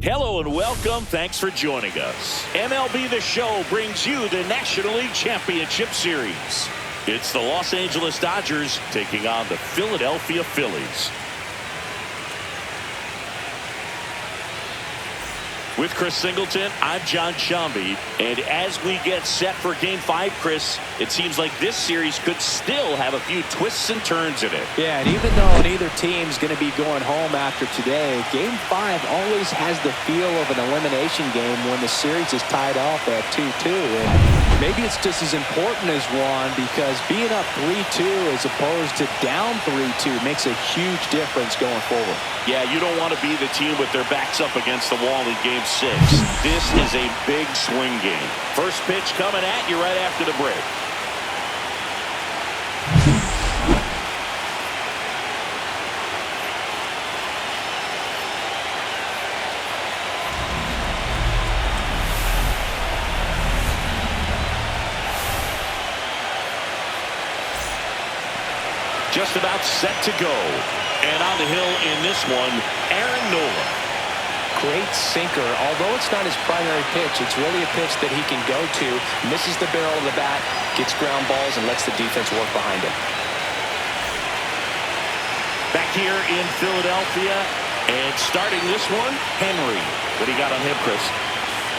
Hello and welcome. Thanks for joining us. MLB The Show brings you the National League Championship Series. It's the Los Angeles Dodgers taking on the Philadelphia Phillies. With Chris Singleton, I'm John Shambi. And as we get set for Game 5, Chris, it seems like this series could still have a few twists and turns in it. Yeah, and even though neither team's going to be going home after today, Game 5 always has the feel of an elimination game when the series is tied up at 2-2. And maybe it's just as important as one because being up 3-2 as opposed to down 3-2 makes a huge difference going forward. Yeah, you don't want to be the team with their backs up against the wall in Game 6. This is a big swing game. First pitch coming at you right after the break. Just about set to go. And on the hill in this one, Aaron Nola. Great sinker. Although it's not his primary pitch, it's really a pitch that he can go to, misses the barrel of the bat, gets ground balls, and lets the defense work behind him. Back here in Philadelphia, and starting this one, Henry. What do you got on him, Chris?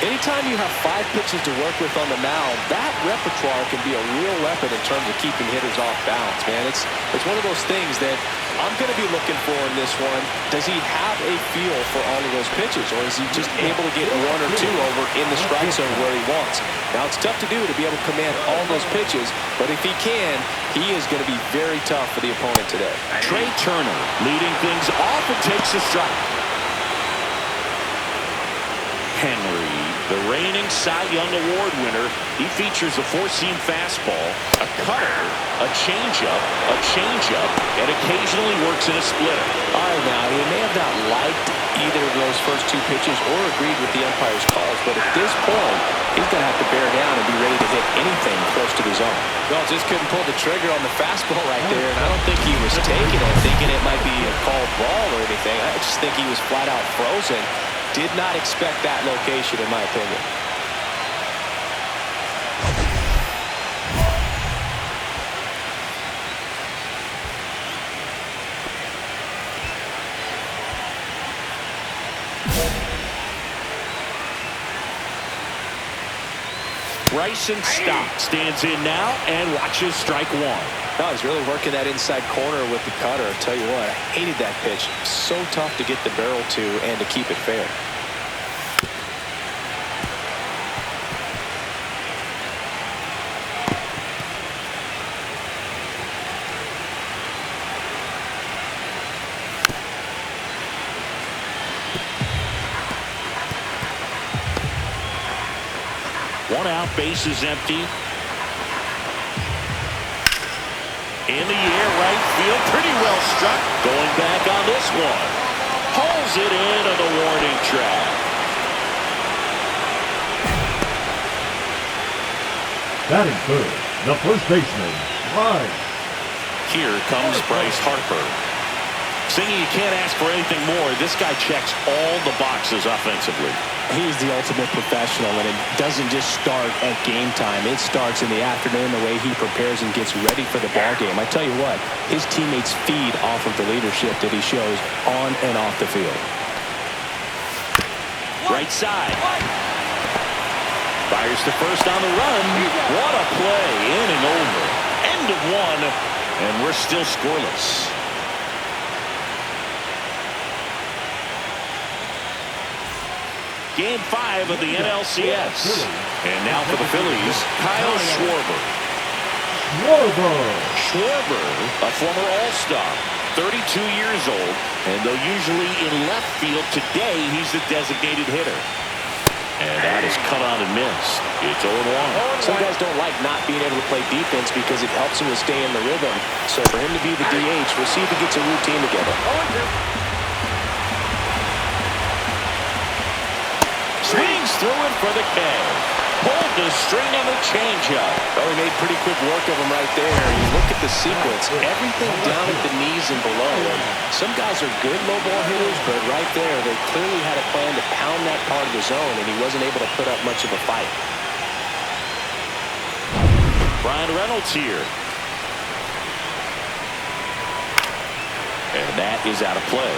Anytime you have 5 pitches to work with on the mound, that repertoire can be a real weapon in terms of keeping hitters off balance, man. It's one of those things that I'm going to be looking for in this one. Does he have a feel for all of those pitches, or is he just able to get 1 or 2 over in the strike zone where he wants? Now, it's tough to do to be able to command all those pitches, but if he can, he is going to be very tough for the opponent today. Trey Turner leading things off and takes a strike. Henry, the reigning Cy Young Award winner, he features a 4-seam fastball, a cutter, a changeup, and occasionally works in a splitter. All right, now, he may have not liked either of those first 2 pitches or agreed with the umpire's calls, but at this point, he's going to have to bear down and be ready to hit anything close to the zone. Well, just couldn't pull the trigger on the fastball right there, and I don't think he was taking it, thinking it might be a called ball or anything. I just think he was flat out frozen. Did not expect that location, in my opinion. Bryson Stott stands in now and watches strike 1. No, he's really working that inside corner with the cutter. I'll tell you what, I hated that pitch. So tough to get the barrel to and to keep it fair. One out, base is empty. In the air, right field, pretty well struck. Going back on this one. Pulls it into the warning track. Batting third, the first baseman, Bryce. Here comes Bryce Harper. Singy, you can't ask for anything more. This guy checks all the boxes offensively. He's the ultimate professional, and it doesn't just start at game time. It starts in the afternoon, the way he prepares and gets ready for the ball game. I tell you what, his teammates feed off of the leadership that he shows on and off the field. Right side. Fires to first on the run. What a play. Inning over. End of 1, and we're still scoreless. Game 5 of the NLCS. And now for the Phillies, Kyle Schwarber. Schwarber, a former All-Star, 32 years old, and though usually in left field, today he's the designated hitter. And that is cut on and missed. It's 0-1. Some guys don't like not being able to play defense because it helps him to stay in the rhythm. So for him to be the DH, we'll see if he gets a routine together. Swings through it for the K. pulled the string on the changeup. Well, he made pretty quick work of him right there. You look at the sequence, everything down at the knees and below. And some guys are good low ball hitters, but right there, they clearly had a plan to pound that part of the zone, and he wasn't able to put up much of a fight. Brian Reynolds here. And that is out of play.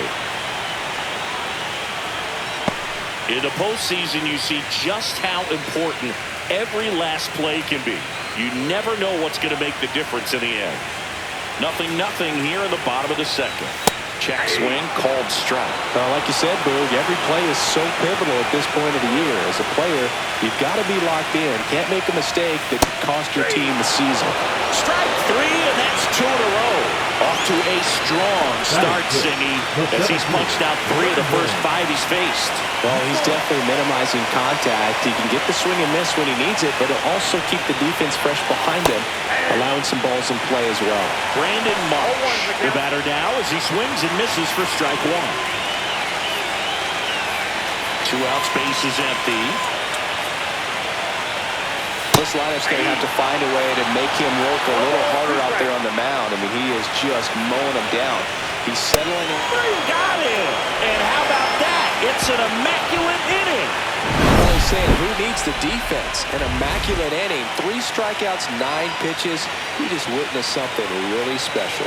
In the postseason, you see just how important every last play can be. You never know what's going to make the difference in the end. 0-0 here in the bottom of the second. Check swing, called strike. Like you said, Boog, every play is so pivotal at this point of the year. As a player, you've got to be locked in. Can't make a mistake that could cost your team the season. Strike 3, and that's 2 in a row. Off to a strong start, Singy, as he's punched out 3 of the first 5 he's faced. Well, he's definitely minimizing contact. He can get the swing and miss when he needs it, but he'll also keep the defense fresh behind him, allowing some balls in play as well. Brandon Marsh, the batter now, as he swings and misses for strike 1. 2 outs, base is empty. This lineup's going to have to find a way to make him work a little harder out there on the mound. I mean, he is just mowing them down. He's settling in. Got him! And how about that? It's an immaculate inning. Well, he's saying, who needs the defense? An immaculate inning. 3 strikeouts, 9 pitches. We just witnessed something really special.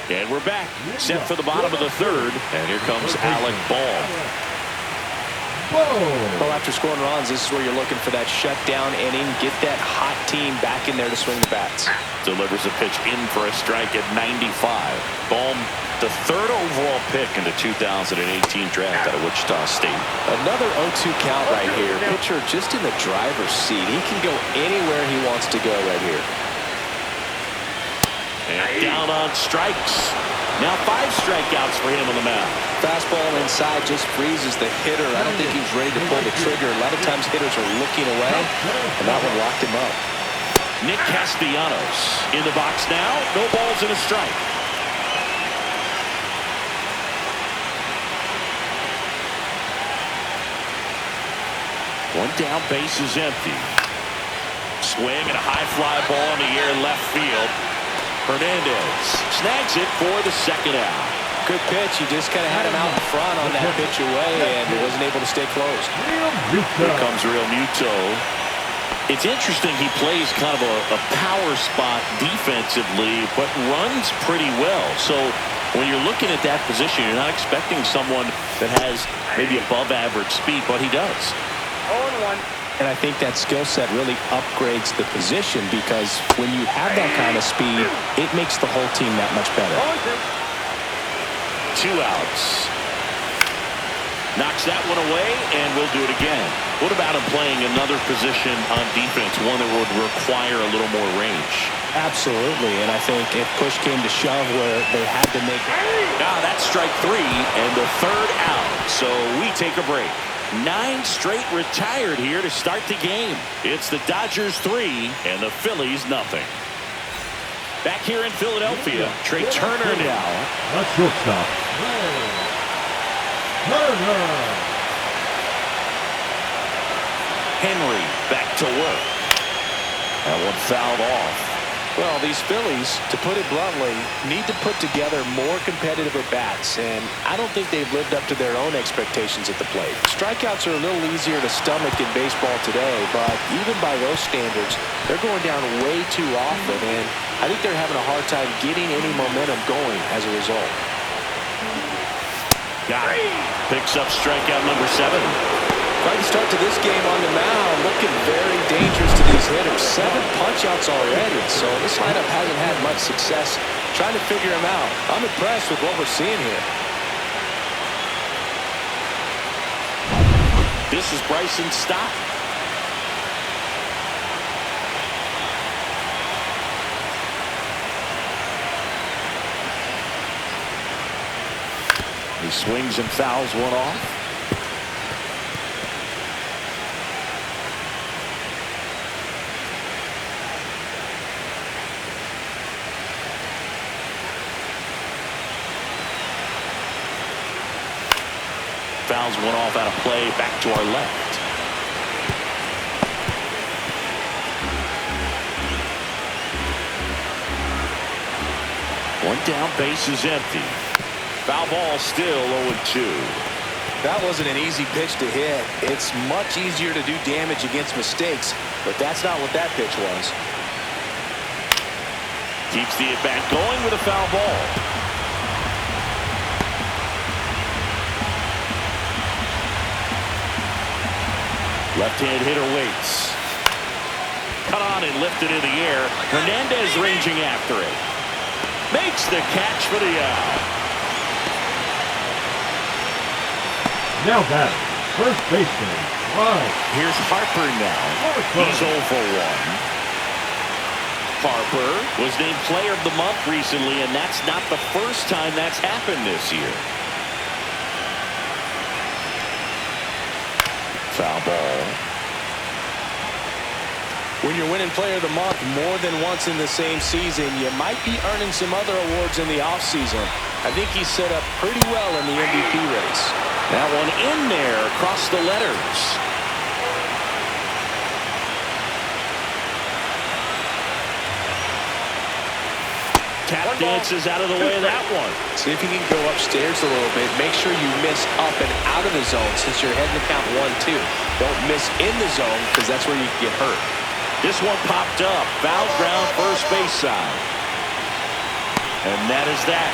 And we're back, set for the bottom of the 3rd. And here comes Alec Bohm. Well, after scoring runs, this is where you're looking for that shutdown inning. Get that hot team back in there to swing the bats. Delivers a pitch in for a strike at 95. Bohm, the 3rd overall pick in the 2018 draft out of Wichita State. Another 0-2 count right here. Pitcher just in the driver's seat. He can go anywhere he wants to go right here. And down on strikes. Now 5 strikeouts for him on the mound. Fastball inside just freezes the hitter. I don't think he's ready to pull the trigger. A lot of times hitters are looking away, and that one locked him up. Nick Castellanos in the box now. No balls and a strike. One down, base is empty. Swing and a high fly ball in the air left field. Hernandez snags it for the 2nd out. Good pitch. He just kind of had him out in front on that pitch away, and he wasn't able to stay close. Here comes Real Muto. It's interesting, he plays kind of a power spot defensively, but runs pretty well. So when you're looking at that position, you're not expecting someone that has maybe above average speed, but he does. 0-1. And I think that skill set really upgrades the position, because when you have that kind of speed, it makes the whole team that much better. 2 outs. Knocks that one away, and we'll do it again. What about him playing another position on defense, one that would require a little more range? Absolutely, and I think if push came to shove where they had to make it. Now that's strike 3 and the 3rd out, so we take a break. 9 straight retired here to start the game. It's the Dodgers 3 and the Phillies nothing. Back here in Philadelphia, Trey Turner now. That's shortstop. Turner. Henry back to work. That one fouled off. Well, these Phillies, to put it bluntly, need to put together more competitive at-bats, and I don't think they've lived up to their own expectations at the plate. Strikeouts are a little easier to stomach in baseball today, but even by those standards, they're going down way too often, and I think they're having a hard time getting any momentum going as a result. Got it. Picks up strikeout number 7. Quite the start to this game on the mound, looking very dangerous to these hitters. 7 punch-outs already, so this lineup hasn't had much success trying to figure him out. I'm impressed with what we're seeing here. This is Bryson Stott. He swings and fouls one off. fouls one off out of play. Back to our left. One down, base is empty. Foul ball, still 0-2. That wasn't an easy pitch to hit. It's much easier to do damage against mistakes, but that's not what that pitch was. Keeps the at-bat going with a foul ball. Left-hand hitter waits. Cut on and lifted in the air. Hernandez ranging after it. Makes the catch for the out. Now batting, first baseman, right. Here's Harper now. He's 0 for 1. Harper was named Player of the Month recently, and that's not the first time that's happened this year. Foul ball. When you're winning Player of the Month more than once in the same season, you might be earning some other awards in the offseason. I think he's set up pretty well in the MVP race. That one in there across the letters. Tap dances out of the way of that one. See if you can go upstairs a little bit. Make sure you miss up and out of the zone since you're heading to count 1-2. Don't miss in the zone because that's where you can get hurt. This one popped up. Foul ground, first base side. And that is that.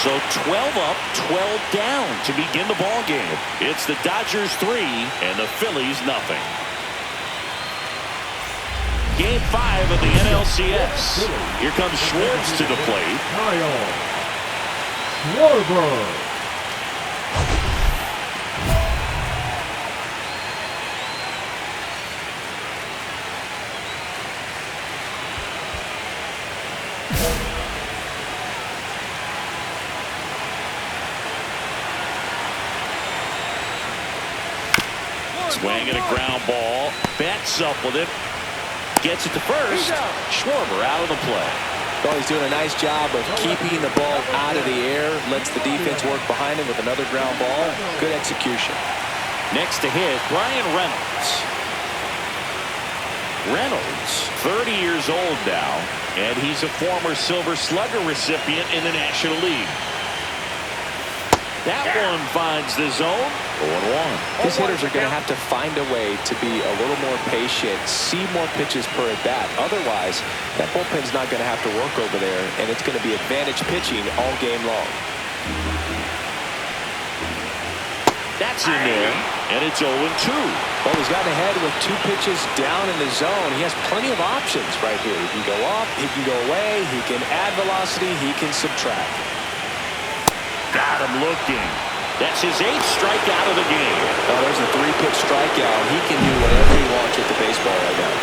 So 12 up, 12 down to begin the ball game. It's the Dodgers 3 and the Phillies nothing. Game 5 of the NLCS. Here comes Schwartz to the plate. Kyle Schwarber. Swinging a ground ball. Bats up with it. Gets it to first. Schwarber out of the play. Well, he's doing a nice job of keeping the ball out of the air. Lets the defense work behind him with another ground ball. Good execution. Next to hit, Brian Reynolds. Reynolds, 30 years old now, and he's a former Silver Slugger recipient in the National League. That one finds the zone. 0-1. His hitters are going to have to find a way to be a little more patient, see more pitches per at bat. Otherwise, that bullpen's not going to have to work over there, and it's going to be advantage pitching all game long. That's in there, and it's 0-2. Well, he's gotten ahead with 2 pitches down in the zone. He has plenty of options right here. He can go up, he can go away, he can add velocity, he can subtract. Got him looking. That's his 8th strikeout of the game. Oh, there's a 3-pitch strikeout. He can do whatever he wants with the baseball right now.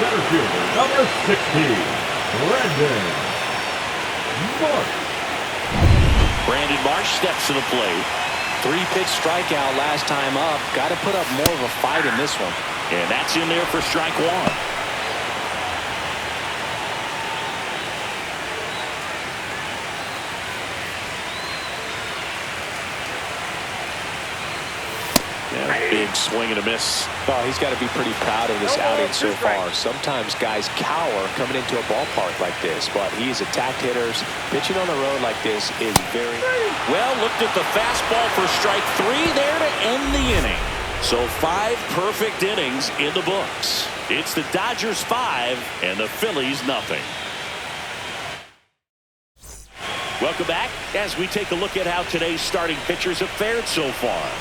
Center fielder, number 60, Brandon Marsh. Brandon Marsh steps to the plate. 3-pitch strikeout last time up. Got to put up more of a fight in this one. And that's in there for strike 1. Big swing and a miss. Oh, he's got to be pretty proud of this outing so far. Sometimes guys cower coming into a ballpark like this, but he's attacked hitters. Pitching on the road like this is very... Well, looked at the fastball for strike 3 there to end the inning. So 5 perfect innings in the books. It's the Dodgers 5 and the Phillies nothing. Welcome back as we take a look at how today's starting pitchers have fared so far.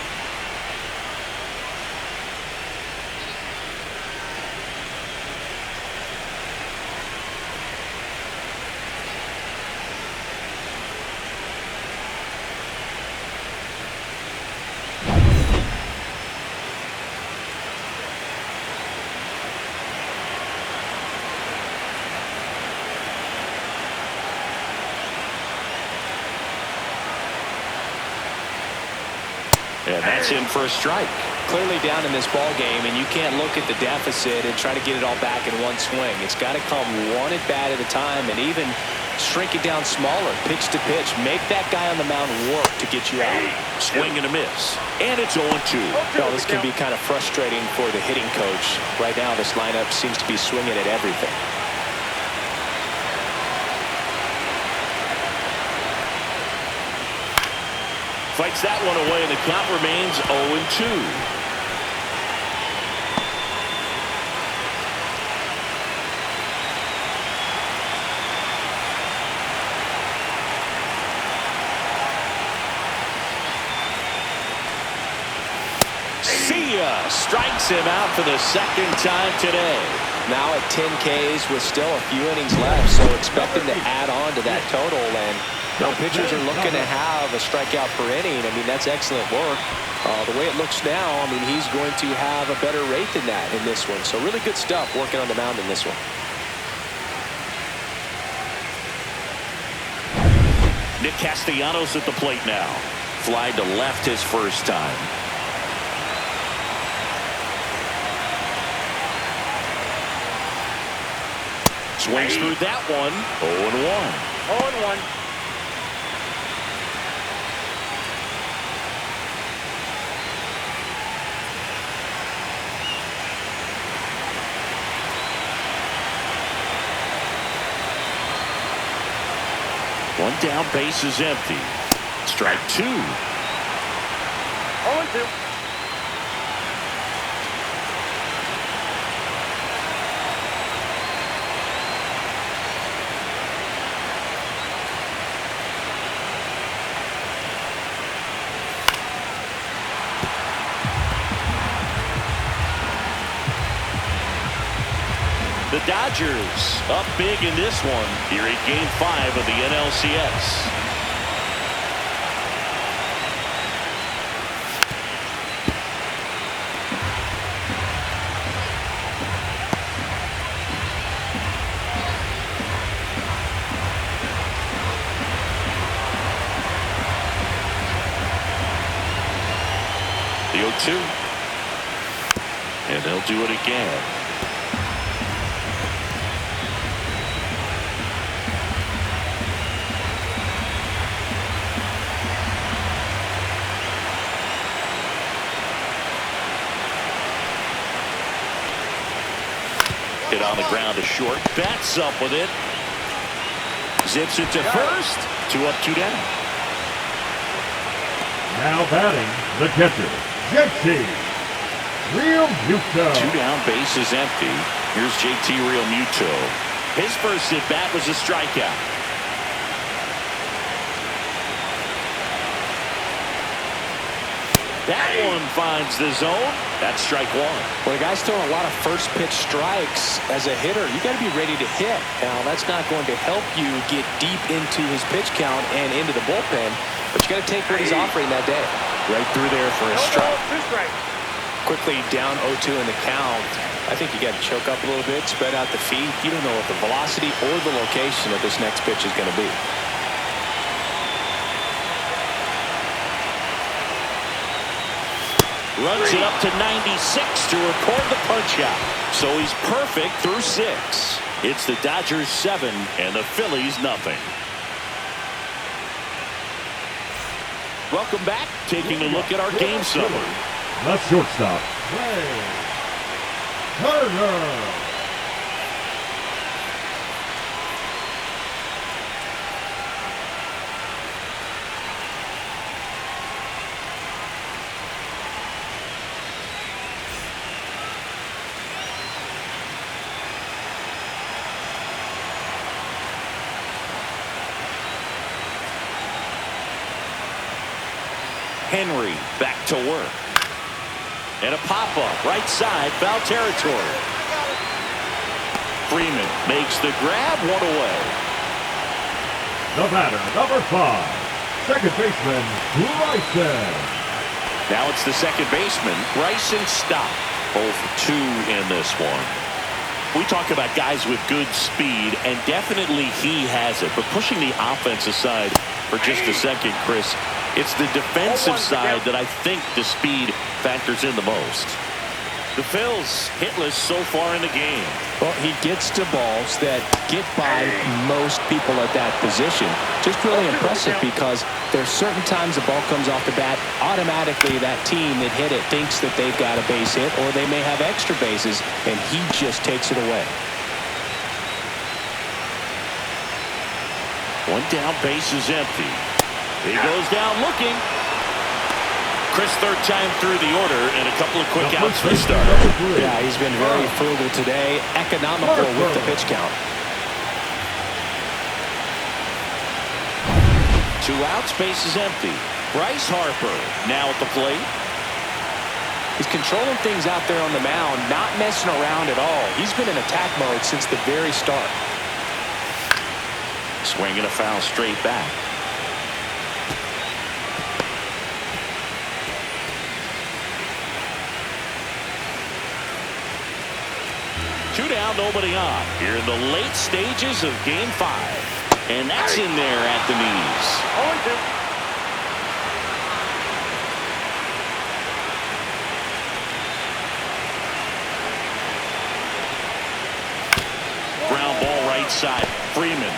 And that's in for a strike. Clearly down in this ball game, and you can't look at the deficit and try to get it all back in one swing. It's got to come one at bat at a time, and even Shrink it down smaller, pitch to pitch. Make that guy on the mound work to get you out. Swing and a miss. And it's 0-2. Well, this can be kind of frustrating for the hitting coach. Right now, this lineup seems to be swinging at everything. Fights that one away, and the count remains 0-2. Strikes him out for the second time today. Now at 10 Ks with still a few innings left, so expect him to add on to that total. And pitchers are looking to have a strikeout per inning. I mean, that's excellent work. The way it looks now, I mean, he's going to have a better rate than that in this one. So really good stuff working on the mound in this one. Nick Castellanos at the plate now. Fly to left his first time. Swings through that one. 0-1. 0-1. One down, base is empty. Strike 2. 0-2. The Dodgers up big in this one here in Game 5 of the NLCS. The 0-2. And they'll do it again. Hit on the ground to short. Bats up with it. Zips it to first. 2 up, 2 down. Now batting, the catcher, JT Realmuto. 2 down, base is empty. Here's JT Realmuto. His first at bat was a strikeout. That one finds the zone. That's strike 1. Well, the guy's throwing a lot of first pitch strikes as a hitter. You got to be ready to hit. Now, that's not going to help you get deep into his pitch count and into the bullpen, but you got to take what he's offering that day. Right through there for a strike. Quickly down 0-2 in the count. I think you got to choke up a little bit, spread out the feet. You don't know what the velocity or the location of this next pitch is going to be. Runs it up to 96 to record the punch out. So he's perfect through 6. It's the Dodgers 7 and the Phillies nothing. Welcome back. Taking a look at our game summary. The shortstop, Ray Turner. Henry back to work. And a pop-up right side, foul territory. Freeman makes the grab, 1 away. The batter, number 5, second baseman, Bryson. Now it's the second baseman, Bryson Stott. 0 for 2 in this one. We talk about guys with good speed, and definitely he has it. But pushing the offense aside for just a second, Chris, it's the defensive side that I think the speed factors in the most. The Phillies hitless so far in the game. Well, he gets to balls that get by most people at that position. Just really impressive because there's certain times the ball comes off the bat, automatically that team that hit it thinks that they've got a base hit or they may have extra bases, and he just takes it away. One down, base is empty. He goes down looking. Chris, third time through the order, and a couple of quick outs for the starter. Yeah, he's been very frugal today, economical with the pitch count. 2 outs, base is empty. Bryce Harper now at the plate. He's controlling things out there on the mound, not messing around at all. He's been in attack mode since the very start. Swinging a foul straight back. Two down, nobody on. Here in the late stages of Game 5. And that's in there at the knees. Ground ball right side. Freeman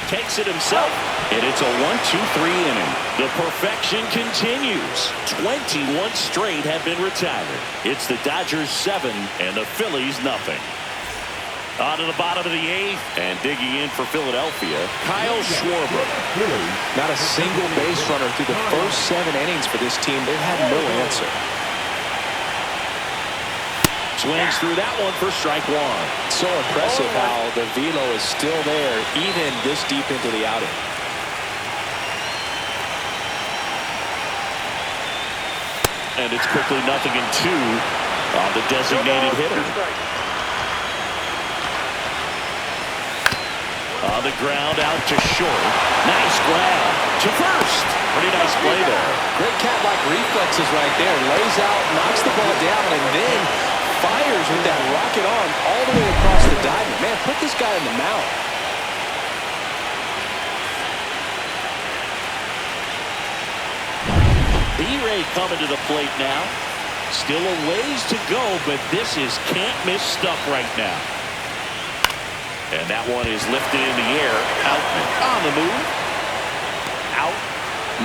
takes it himself, and it's a 1-2-3 inning. The perfection continues. 21 straight have been retired. It's the Dodgers 7 and the Phillies nothing. On to the bottom of the 8th, and digging in for Philadelphia, Kyle Schwarber. Not a single base runner through the first 7 innings for this team. They've had no answer. Swings through that one for strike 1. So impressive how the velo is still there even this deep into the outing. And it's quickly 0-2 on the designated hitter. On the ground out to short. Nice grab to first. Pretty nice play there. Great cat-like reflexes right there. Lays out, knocks the ball down, and then fires with that rocket arm all the way across the diamond. Man, put this guy in the mound. B-Ray coming to the plate now. Still a ways to go, but this is can't-miss stuff right now. And that one is lifted in the air. Out on the move. Out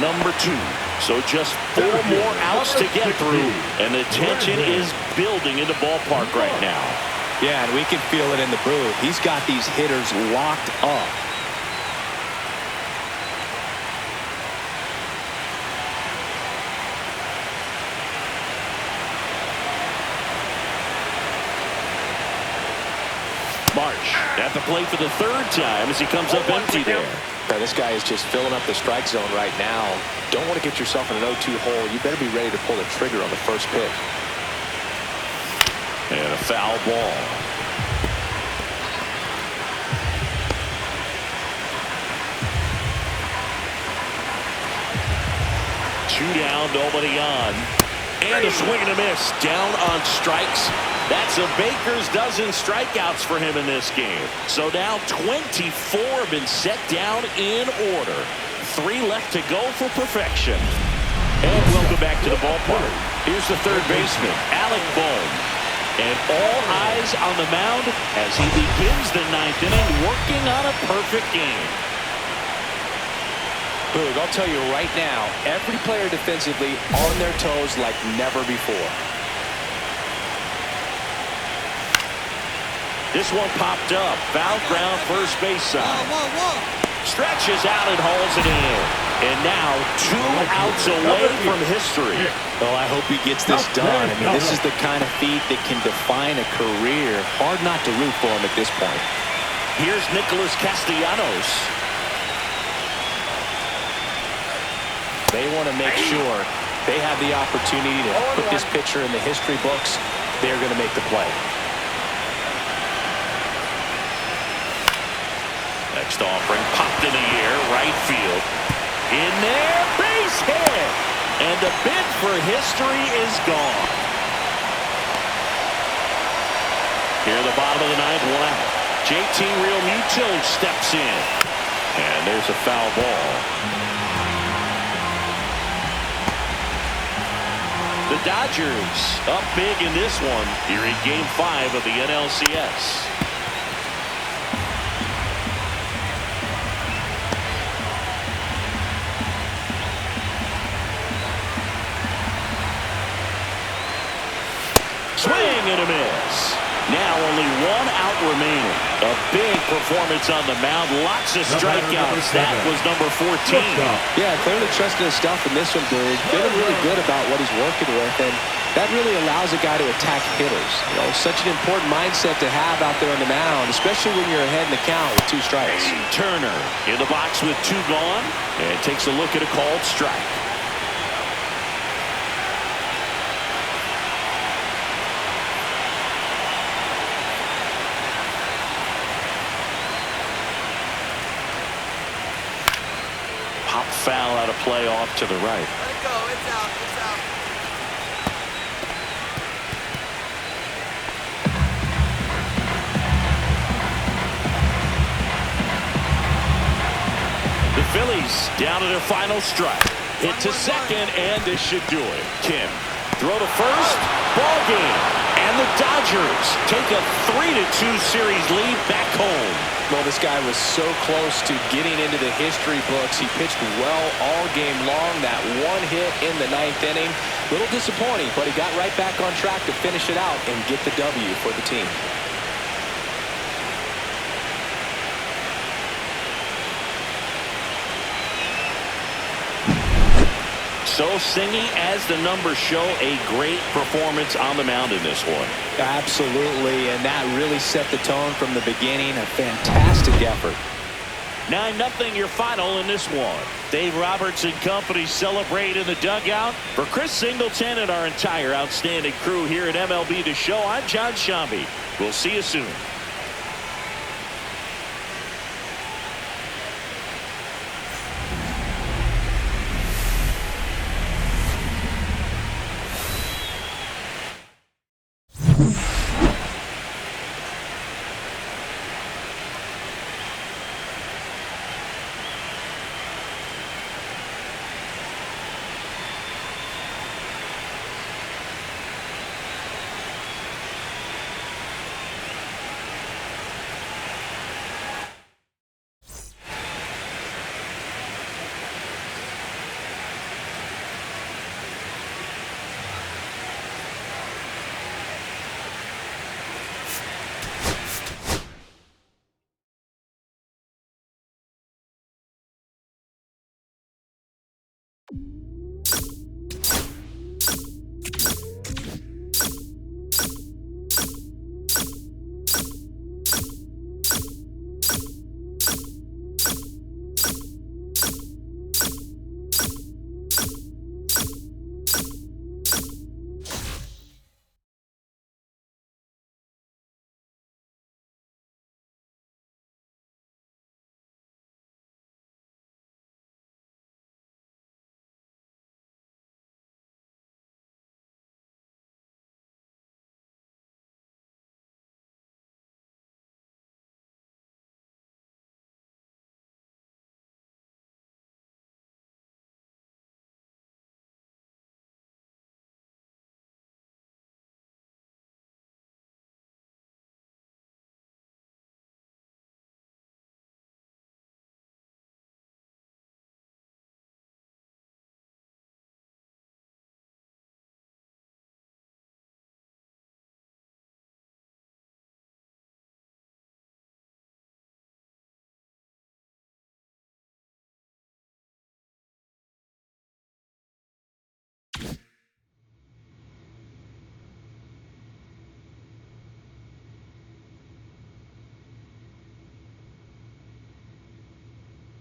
number 2. So just 4 more outs to get through, and the tension is building in the ballpark right now. Yeah, and we can feel it in the booth. He's got these hitters locked up. March at the plate for the 3rd time as he comes up empty there. This guy is just filling up the strike zone right now. Don't want to get yourself in an 0-2 hole. You better be ready to pull the trigger on the first pitch. And a foul ball. Two down, nobody on. And a swing and a miss. Down on strikes. That's a baker's dozen strikeouts for him in this game. So now 24 have been set down in order. 3 left to go for perfection. And welcome back to the ballpark. Here's the third baseman, Alec Bohm. And all eyes on the mound as he begins the 9th inning working on a perfect game. Boog, I'll tell you right now, every player defensively on their toes like never before. This one popped up. Foul ground, first base side. Stretches out and hauls it in. And now 2 outs away from history. Well, I hope he gets this done. I mean, this is the kind of feat that can define a career. Hard not to root for him at this point. Here's Nicholas Castellanos. They want to make sure they have the opportunity to put this pitcher in the history books. They're going to make the play. Next offering popped in the air, right field. In there, base hit. And the bid for history is gone. Here at the bottom of the 9th, 1 out. JT Realmuto steps in. And there's a foul ball. The Dodgers up big in this one here in Game 5 of the NLCS. Swing and a miss. Now only one out remaining. A big performance on the mound. Lots of strikeouts. That was number 14. Yeah, clearly trusting his stuff in this one, Boog. Feeling really good about what he's working with, and that really allows a guy to attack hitters. You know, such an important mindset to have out there on the mound, especially when you're ahead in the count with 2 strikes. Turner in the box with 2 gone, and takes a look at a called strike. Pop foul out of play off to the right. Let it go. It's out. It's out. The Phillies down to their final strike. Hit to second, and this should do it. Kim, throw to first. Ball game. And the Dodgers take a 3-2 series lead back home. Well, this guy was so close to getting into the history books. He pitched well all game long. That one hit in the 9th inning. A little disappointing, but he got right back on track to finish it out and get the W for the team. So singy as the numbers show, a great performance on the mound in this one. Absolutely, and that really set the tone from the beginning. A fantastic effort. 9-0 your final in this one. Dave Roberts and company celebrate in the dugout. For Chris Singleton and our entire outstanding crew here at MLB The Show, I'm John Shambi. We'll see you soon.